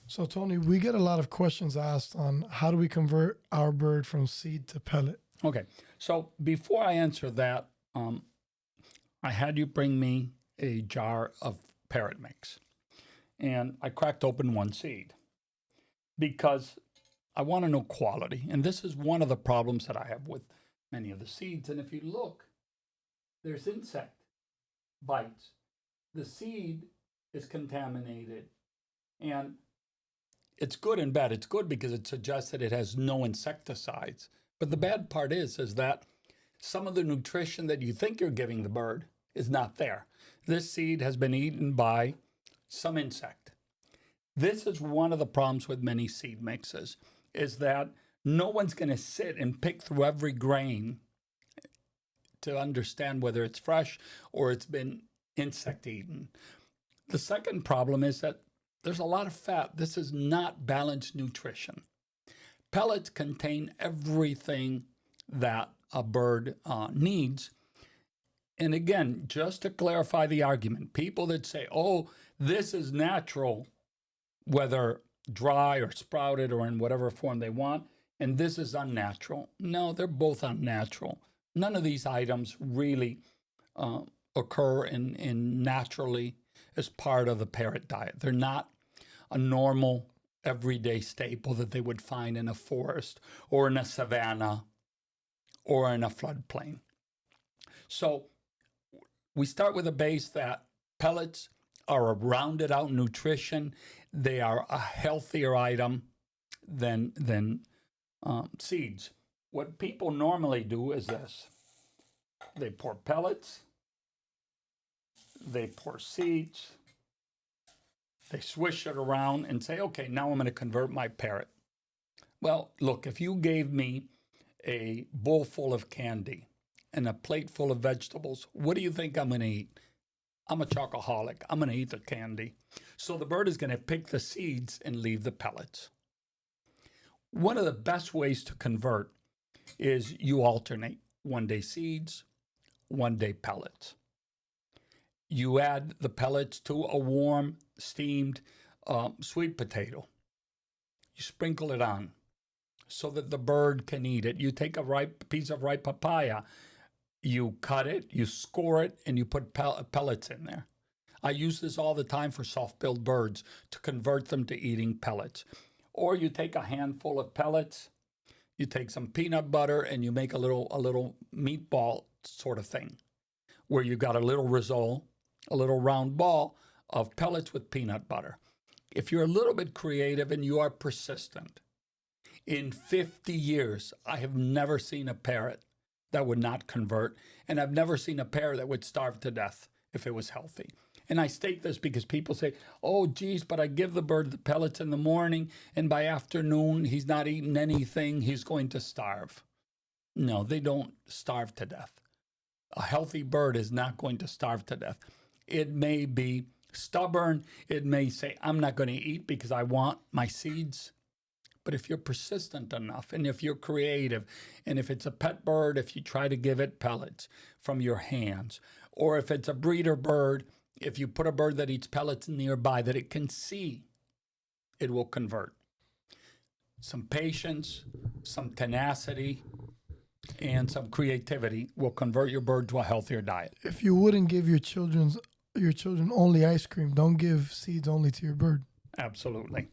So, Tony, we get a lot of questions asked on how do we convert our bird from seed to pellet? Okay, so before I answer that, I had you bring me a jar of Parrot mix, and I cracked open one seed because I want to know quality. And this is one of the problems that I have with many of the seeds. And if you look, there's insect bites. The seed is contaminated, and it's good and bad. It's good because it suggests that it has no insecticides. But the bad part is that some of the nutrition that you think you're giving the bird is not there. This seed has been eaten by some insect. This is one of the problems with many seed mixes, is that no one's going to sit and pick through every grain to understand whether it's fresh or it's been insect eaten. The second problem is that there's a lot of fat. This is not balanced nutrition. Pellets contain everything that a bird needs. And again, just to clarify the argument, people that say, oh, this is natural, whether dry or sprouted or in whatever form they want, and this is unnatural. No, they're both unnatural. None of these items really occur in naturally as part of the parrot diet. They're not a normal everyday staple that they would find in a forest or in a savanna or in a floodplain. So we start with a base that pellets are a rounded out nutrition. They are a healthier item than seeds. What people normally do is this. They pour pellets, they pour seeds, they swish it around and say, okay, now I'm going to convert my parrot. Well, look, if you gave me a bowl full of candy and a plate full of vegetables, what do you think I'm going to eat? I'm a chocoholic. I'm going to eat the candy. So the bird is going to pick the seeds and leave the pellets. One of the best ways to convert is you alternate. One day seeds, one day pellets. You add the pellets to a warm, steamed sweet potato. You sprinkle it on so that the bird can eat it. You take a ripe piece of ripe papaya, you cut it, you score it, and you put pellets in there. I use this all the time for soft-billed birds to convert them to eating pellets. Or you take a handful of pellets, you take some peanut butter, and you make a little meatball sort of thing, where you got a little risole, a little round ball of pellets with peanut butter. If you're a little bit creative and you are persistent, in 50 years, I have never seen a parrot that would not convert, and I've never seen a parrot that would starve to death if it was healthy. And I state this because people say, oh, geez, but I give the bird the pellets in the morning, and by afternoon, he's not eating anything, he's going to starve. No, they don't starve to death. A healthy bird is not going to starve to death. It may be stubborn. It may say, I'm not going to eat because I want my seeds. But if you're persistent enough, and if you're creative, and if it's a pet bird, if you try to give it pellets from your hands, or if it's a breeder bird, if you put a bird that eats pellets nearby that it can see, it will convert. Some patience, some tenacity, and some creativity will convert your bird to a healthier diet. If you wouldn't give your children only ice cream, don't give seeds only to your bird. Absolutely.